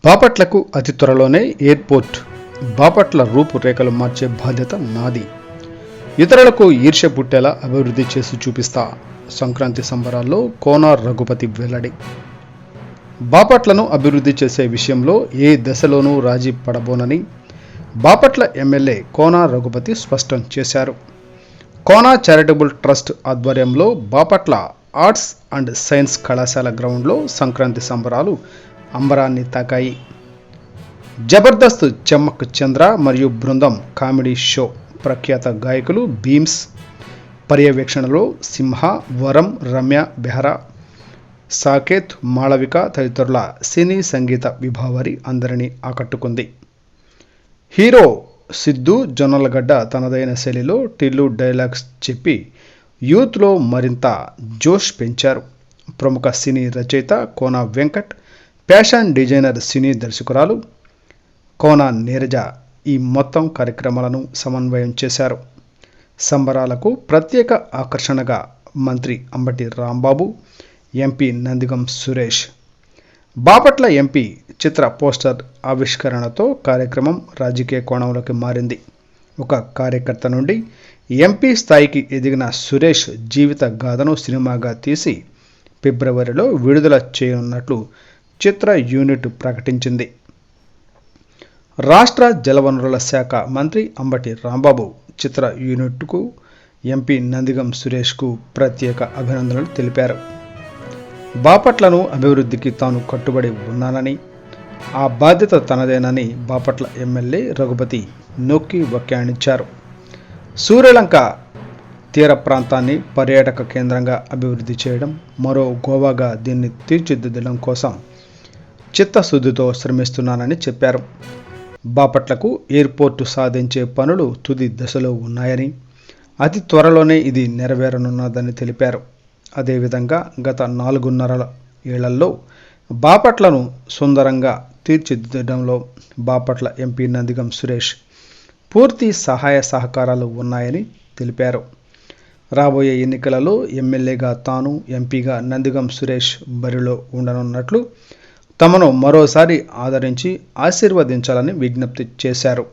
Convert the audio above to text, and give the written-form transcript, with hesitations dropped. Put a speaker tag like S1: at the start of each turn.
S1: బాపట్లకు అతి త్వరలోనే ఎయిర్పోర్ట్. బాపట్ల రూపురేఖలు మార్చే బాధ్యత నాది. ఇతరులకు ఈర్ష్య పుట్టేలా అభివృద్ధి చేసి చూపిస్తా. సంక్రాంతి సంబరాల్లో కోన రఘుపతి వెల్లడి. బాపట్లను అభివృద్ధి చేసే విషయంలో ఏ దశలోనూ రాజీ పడబోనని బాపట్ల ఎమ్మెల్యే కోన రఘుపతి స్పష్టం చేశారు. కోన చారిటబుల్ ట్రస్ట్ ఆధ్వర్యంలో బాపట్ల ఆర్ట్స్ అండ్ సైన్స్ కళాశాల గ్రౌండ్లో సంక్రాంతి సంబరాలు అంబరాన్ని తాకాయి. జబర్దస్త్ చెమ్మక్ చంద్ర మరియు బృందం కామెడీ షో, ప్రఖ్యాత గాయకులు భీమ్స్ పర్యవేక్షణలో సింహ, వరం, రమ్య బెహ్రా, సాకేత్, మాళవిక తదితరుల సినీ సంగీత విభావరి అందరినీ ఆకట్టుకుంది. హీరో సిద్ధు జొన్నలగడ్డ తనదైన శైలిలో టిల్లు డైలాగ్స్ చెప్పి యూత్లో మరింత జోష్ పెంచారు. ప్రముఖ సినీ రచయిత కోన వెంకట్, ఫ్యాషన్ డిజైనర్, సినీ దర్శకురాలు కోన నీరజ ఈ మొత్తం కార్యక్రమాలను సమన్వయం చేశారు. సంబరాలకు ప్రత్యేక ఆకర్షణగా మంత్రి అంబటి రాంబాబు, ఎంపీ నందిగం సురేష్. బాపట్ల ఎంపీ చిత్ర పోస్టర్ ఆవిష్కరణతో కార్యక్రమం రాజకీయ కోణంలోకి మారింది. ఒక కార్యకర్త నుండి ఎంపీ స్థాయికి ఎదిగిన సురేష్ జీవిత గాథను సినిమాగా తీసి ఫిబ్రవరిలో విడుదల చేయనున్నట్లు చిత్ర యూనిట్ ప్రకటించింది. రాష్ట్ర జలవనరుల శాఖ మంత్రి అంబటి రాంబాబు చిత్ర యూనిట్కు ఎంపీ నందిగం సురేష్కు ప్రత్యేక అభినందనలు తెలిపారు. బాపట్లను అభివృద్ధికి తాను కట్టుబడి ఉన్నానని, ఆ బాధ్యత తనదేనని బాపట్ల ఎమ్మెల్యే రఘుపతి నొక్కి వ్యాఖ్యానించారు. సూర్యలంక తీర ప్రాంతాన్ని పర్యాటక కేంద్రంగా అభివృద్ధి చేయడం, మరో గోవాగా దీన్ని తీర్చిదిద్దడం కోసం చిత్తశుద్ధితో శ్రమిస్తున్నానని చెప్పారు. బాపట్లకు ఎయిర్పోర్టు సాధించే పనులు తుది దశలో ఉన్నాయని, అతి త్వరలోనే ఇది నెరవేరనున్నదని తెలిపారు. అదేవిధంగా గత 4.5 ఏళ్లలో బాపట్లను సుందరంగా తీర్చిదిద్దడంలో బాపట్ల ఎంపీ నందిగం సురేష్ పూర్తి సహాయ సహకారాలు ఉన్నాయని తెలిపారు. రాబోయే ఎన్నికలలో ఎమ్మెల్యేగా తాను, ఎంపీగా నందిగం సురేష్ బరిలో ఉండనున్నట్లు తమను మరోసారి ఆదరించి ఆశీర్వదించాలని విజ్ఞప్తి చేశారు.